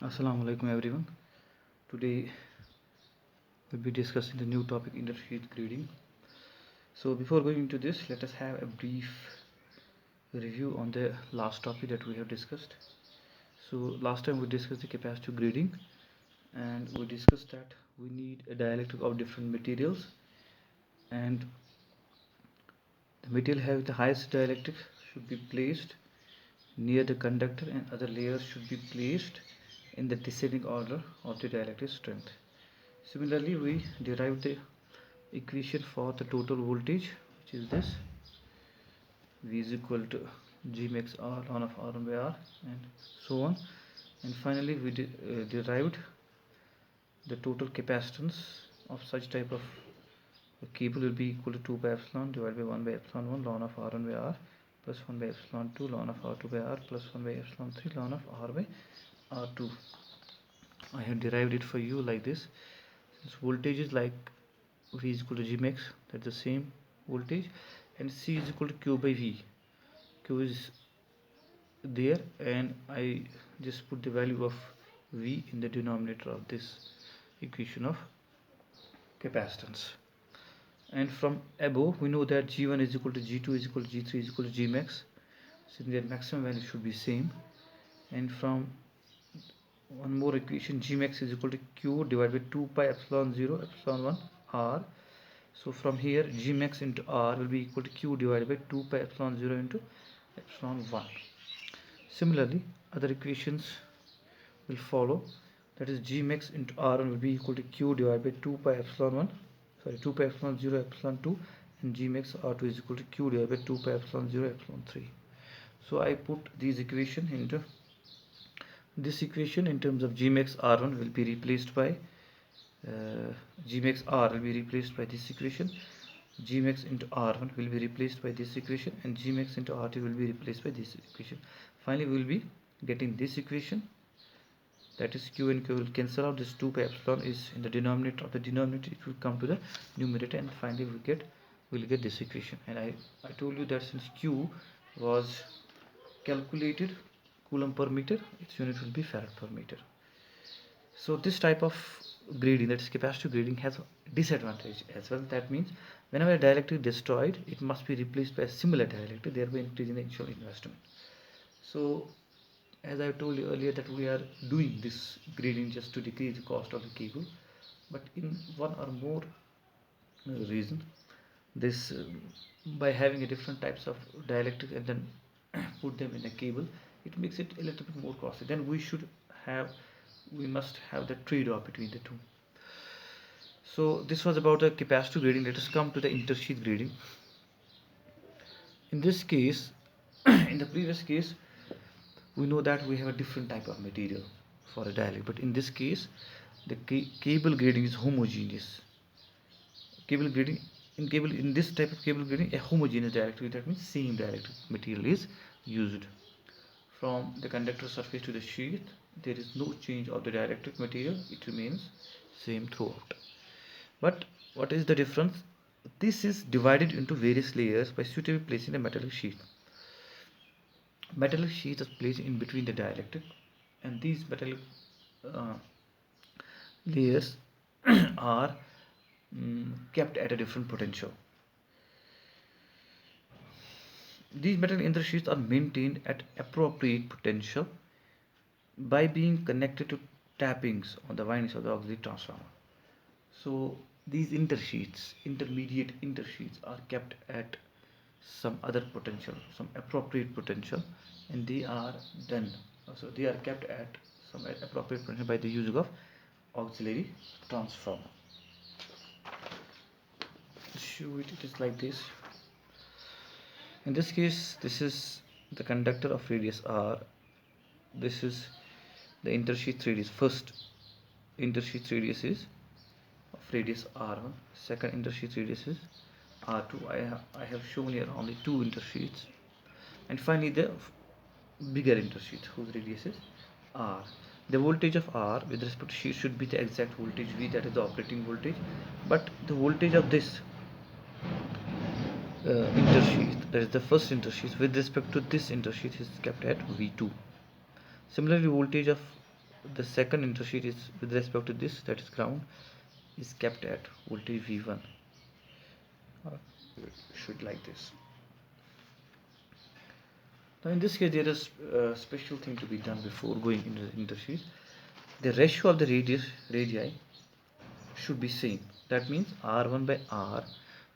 Assalamu alaikum everyone. Today we'll be discussing the new topic intersheet grading. So before going into this, let us have a brief review on the last topic that we have discussed. So last time we discussed the capacitive grading and we discussed that we need a dielectric of different materials, and the material having the highest dielectric should be placed near the conductor and other layers should be placed in the descending order of the dielectric strength. Similarly, we derive the equation for the total voltage, which is this: V is equal to G max R ln of R1 by R, and so on. And finally, we derived the total capacitance of such type of a cable will be equal to 2 pi epsilon divided by 1 by epsilon 1 ln of R1 by R plus 1 by epsilon 2 ln of R2 by R plus 1 by epsilon 3 ln of R by R2. I have derived it for you like this. Since voltage is like V is equal to G max, that's the same voltage, and C is equal to Q by V. Q is there, and I just put the value of V in the denominator of this equation of capacitance. And from above we know that G1 is equal to G2 is equal to G3 is equal to G max, so their maximum value should be same. And from one more equation, G max is equal to Q divided by 2 pi epsilon 0 epsilon 1 R. So from here G max into R will be equal to Q divided by 2 pi epsilon 0 into epsilon 1. Similarly, other equations will follow, that is G max into R1 will be equal to Q divided by 2 pi epsilon 1, 2 pi epsilon 0 epsilon 2, and G max R2 is equal to Q divided by 2 pi epsilon 0 epsilon 3. So I put these equation into this equation. In terms of G max R1 will be replaced by G max R will be replaced by this equation, G max into R1 will be replaced by this equation, and G max into R2 will be replaced by this equation. Finally, we will be getting this equation, that is Q and Q will cancel out. This 2 pi epsilon is in the denominator of the denominator, it will come to the numerator, and finally we will get this equation. And I told you that since Q was calculated coulomb per meter, its unit will be farad per meter. So this type of grading, that is capacitive grading, has a disadvantage as well. That means whenever a dielectric is destroyed, it must be replaced by a similar dielectric, thereby increasing the initial investment. So as I told you earlier, that we are doing this grading just to decrease the cost of the cable, but in one or more reason, this by having a different types of dielectric and then put them in a cable, it makes it a little bit more costly. Then we must have the trade-off between the two. So this was about the capacitive grading. Let us come to the intersheath grading. In this case, in the previous case, we know that we have a different type of material for a dielectric, but in this case the cable grading is homogeneous. Cable grading, in this type of cable grading, a homogeneous dielectric, that means same dielectric material is used. From the conductor surface to the sheath, there is no change of the dielectric material, it remains same throughout. But what is the difference? This is divided into various layers by suitably placing the metallic sheath. Metallic sheath is placed in between the dielectric, and these metallic layers are kept at a different potential. These metal intersheaths are maintained at appropriate potential by being connected to tappings on the windings of the auxiliary transformer. So these intermediate intersheaths are kept at some other potential, some appropriate potential, and they are kept at some appropriate potential by the use of auxiliary transformer. Show it is like this. In this case, this is the conductor of radius R. This is the intersheath radius. First intersheath radius is of radius R1. Second intersheath radius is R2. I have shown here only two intersheaths. And finally the bigger intersheath whose radius is R. The voltage of R with respect to sheath should be the exact voltage V, that is the operating voltage. But the voltage of this intersheath, that is the first intersheath, with respect to this intersheath is kept at V2. Similarly, voltage of the second intersheet is with respect to this, that is ground, is kept at voltage V1. Should like this. Now in this case there is a special thing to be done before going into the intersheet. The ratio of the radii should be same. That means R1 by R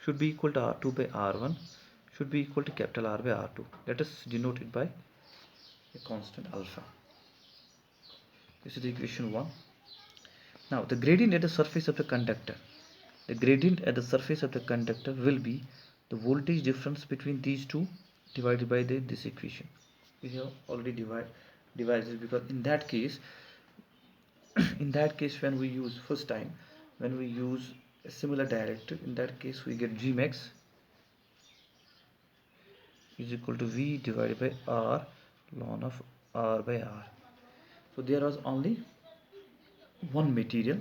should be equal to R2 by R1 should be equal to capital R by R2. That is denoted by a constant alpha. This is the equation 1. Now the gradient at the surface of the conductor. The gradient at the surface of the conductor will be the voltage difference between these two divided by this equation. We have already divided it, because in that case when we use first time, when we use a similar dielectric, in that case we get G max is equal to V divided by R ln of R by R. So there was only one material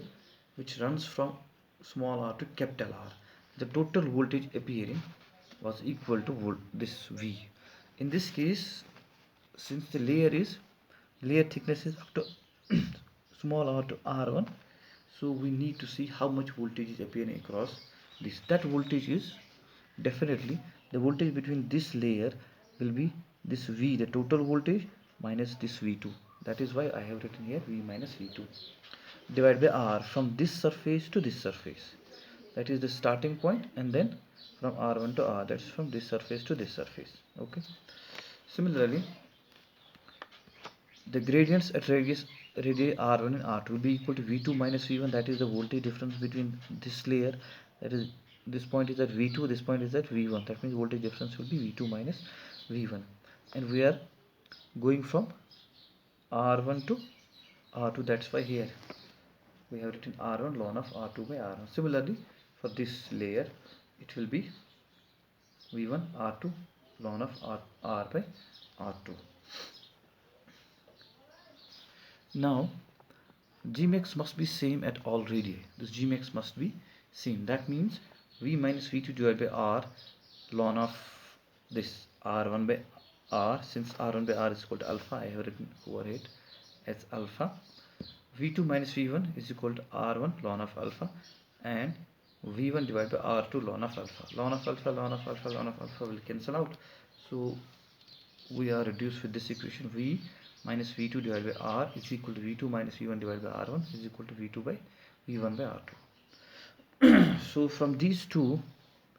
which runs from small r to capital R. The total voltage appearing was equal to this V. In this case, since the layer thickness is up to small r to R1, so we need to see how much voltage is appearing across this. That voltage is definitely the voltage between this layer will be this V, the total voltage, minus this V2. That is why I have written here V minus V2 divided by R from this surface to this surface. That is the starting point, and then from R1 to R, that is from this surface to this surface. Okay. Similarly, the gradients at radii R1 and R2 will be equal to V2 minus V1. That is the voltage difference between this layer. That is, this point is at V2, this point is at V1. That means voltage difference will be V2 minus V1. And we are going from R1 to R2. That's why here we have written R1 ln of R2 by R1. Similarly, for this layer, it will be V1 R2 ln of R by R2. Now, Gmax must be same at all radii. This Gmax must be same. That means V minus V2 divided by R ln of this R1 by R. Since R1 by R is equal to alpha, I have written over it as alpha. V2 minus V1 is equal to R1 ln of alpha, and V1 divided by R2 ln of alpha. Ln of alpha, ln of alpha, ln of alpha will cancel out. So we are reduced with this equation. V minus V2 divided by R is equal to V2 minus V1 divided by R1 is equal to V2 by V1 by R2. So from these two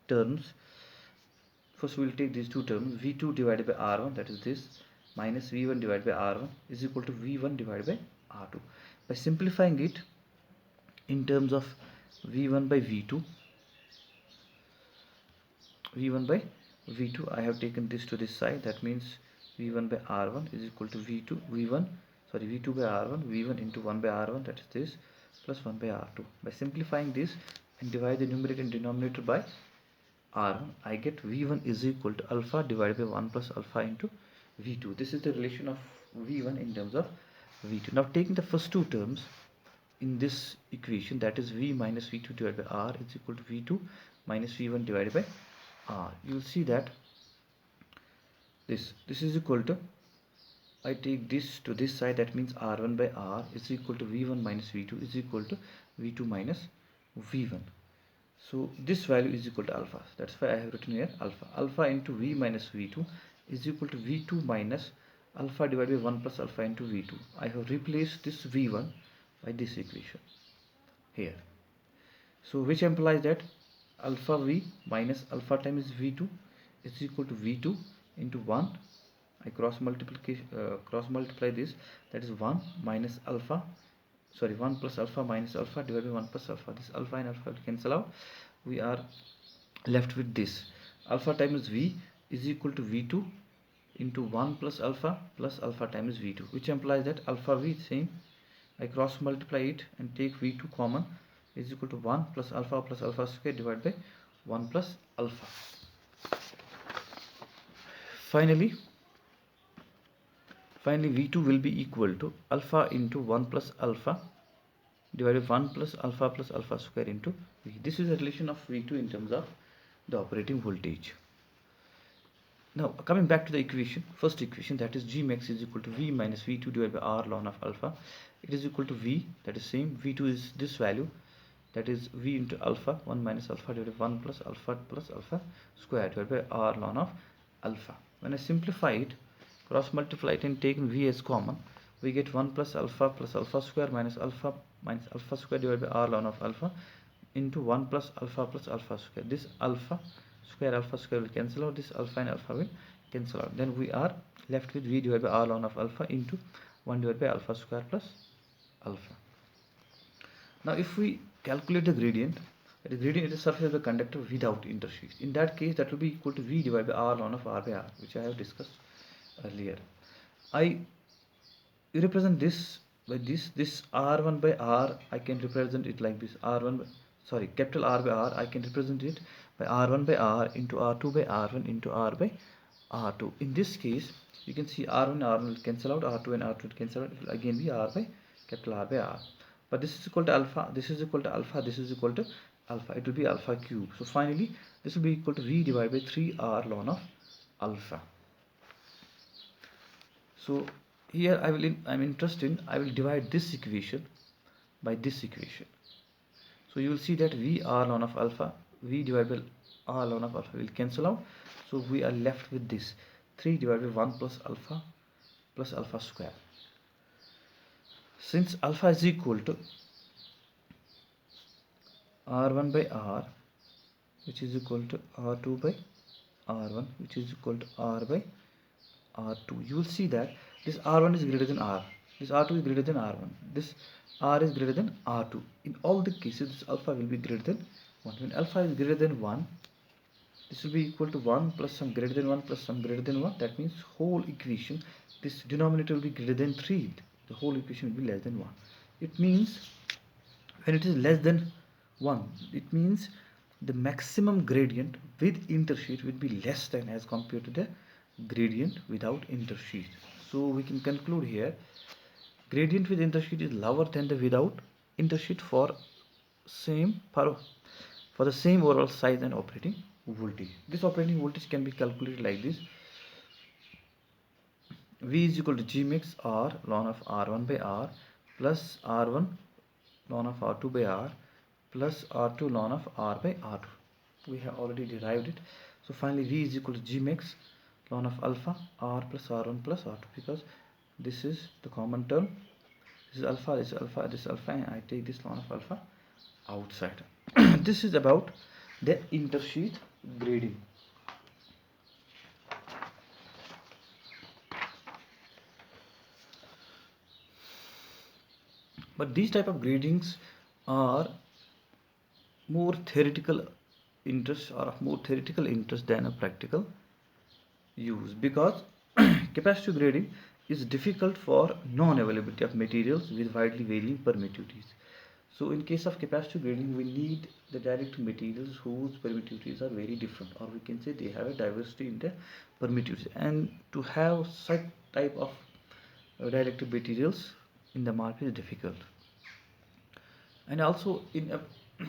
terms, first we will take these two terms. V2 divided by R1, that is this, minus V1 divided by R1 is equal to V1 divided by R2. By simplifying it in terms of V1 by V2, I have taken this to this side. That means V1 by R1 is equal to V2 by R1, V1 into 1 by R1, that is this, plus 1 by R2. By simplifying this and divide the numerator and denominator by R1, I get V1 is equal to alpha divided by 1 plus alpha into V2. This is the relation of V1 in terms of V2. Now taking the first two terms in this equation, that is V minus V2 divided by R is equal to V2 minus V1 divided by R. You will see that this is equal to, I take this to this side, that means R1 by R is equal to V1 minus V2 is equal to V2 minus V1. So this value is equal to alpha. That's why I have written here alpha. Alpha into V minus V2 is equal to V2 minus alpha divided by 1 plus alpha into V2. I have replaced this V1 by this equation here. So which implies that alpha V minus alpha times V2 is equal to V2 into 1. I cross multiply this, that is 1 minus alpha, 1 plus alpha minus alpha divided by 1 plus alpha. This alpha and alpha will cancel out. We are left with this. Alpha times V is equal to V2 into 1 plus alpha times V2, which implies that alpha V is same. I cross multiply it and take V2 common, is equal to 1 plus alpha square divided by 1 plus alpha. Finally V2 will be equal to alpha into 1 plus alpha divided by 1 plus alpha square into V. This is the relation of V2 in terms of the operating voltage. Now coming back to the equation, first equation, that is G max is equal to V minus V2 divided by R ln of alpha, it is equal to V, that is same. V2 is this value, that is V into alpha, 1 minus alpha divided by 1 plus alpha square divided by R ln of alpha. When I simplify it, cross multiply it and take V as common, we get 1 plus alpha square minus alpha square divided by R ln of alpha into 1 plus alpha square. This alpha square will cancel out, this alpha and alpha will cancel out. Then we are left with V divided by R ln of alpha into 1 divided by alpha square plus alpha. Now if we calculate the gradient is the surface of the conductor without intersheath. In that case, that will be equal to V divided by R ln of R by R, which I have discussed earlier. I represent this by this R1 by R, I can represent it like this. Capital R by R, I can represent it by R1 by R into R2 by R1 into R by R2. In this case, you can see R1 and R1 will cancel out, R2 and R2 will cancel out. It will again be R by capital R by R. But this is equal to alpha, this is equal to alpha, this is equal to alpha. It will be alpha cube. So finally, this will be equal to V divided by 3R ln of alpha. So here I will divide this equation by this equation. So you will see that V R ln of alpha, V divided by R ln of alpha will cancel out. So we are left with this 3 divided by 1 plus alpha square. Since alpha is equal to R1 by R, which is equal to R2 by R1, which is equal to R by R2, you will see that this R1 is greater than R, this R2 is greater than R1, this R is greater than R2. In all the cases, this alpha will be greater than 1. When alpha is greater than 1, this will be equal to 1 plus some greater than 1 plus some greater than 1. That means whole equation, this denominator will be greater than 3. The whole equation will be less than 1. It means when it is less than 1, it means the maximum gradient with intersheath will be less than as compared to the gradient without intersheath. So we can conclude here, gradient with intersheath is lower than the without intersheath for the same overall size and operating voltage. This operating voltage can be calculated like this: V is equal to G mix R ln of R1 by R plus R1 ln of R2 by R plus R2 ln of R by R2. We have already derived it. So finally V is equal to G mix ln of alpha R plus R1 plus R2, because this is the common term. This is alpha, this is alpha, this is alpha, and I take this ln of alpha outside. This is about the intersheath grading. But these type of gradings are more theoretical interest than a practical use, because capacitive grading is difficult for non-availability of materials with widely varying permittivities. So in case of capacitive grading, we need the dielectric materials whose permittivities are very different, or we can say they have a diversity in their permittivities. And to have such type of dielectric materials in the market is difficult. And also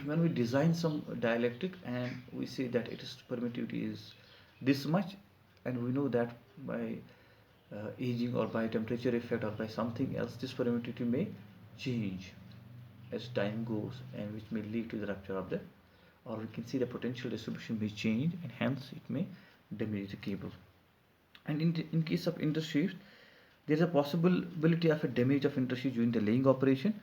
when we design some dielectric and we say that its permittivity is this much, and we know that by aging or by temperature effect or by something else, this permittivity may change as time goes, and which may lead to the rupture of the, or we can see the potential distribution may change, and hence it may damage the cable. And in case of intersheath, there is a possibility of a damage of intersheath during the laying operation,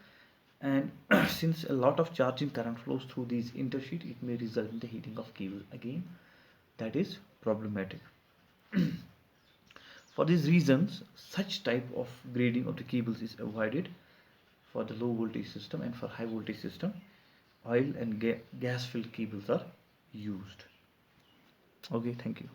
and since a lot of charging current flows through these intersheath, it may result in the heating of cable. Again, that is problematic. For these reasons, such type of grading of the cables is avoided for the low voltage system, and for high voltage system, oil and gas filled cables are used. Okay, thank you.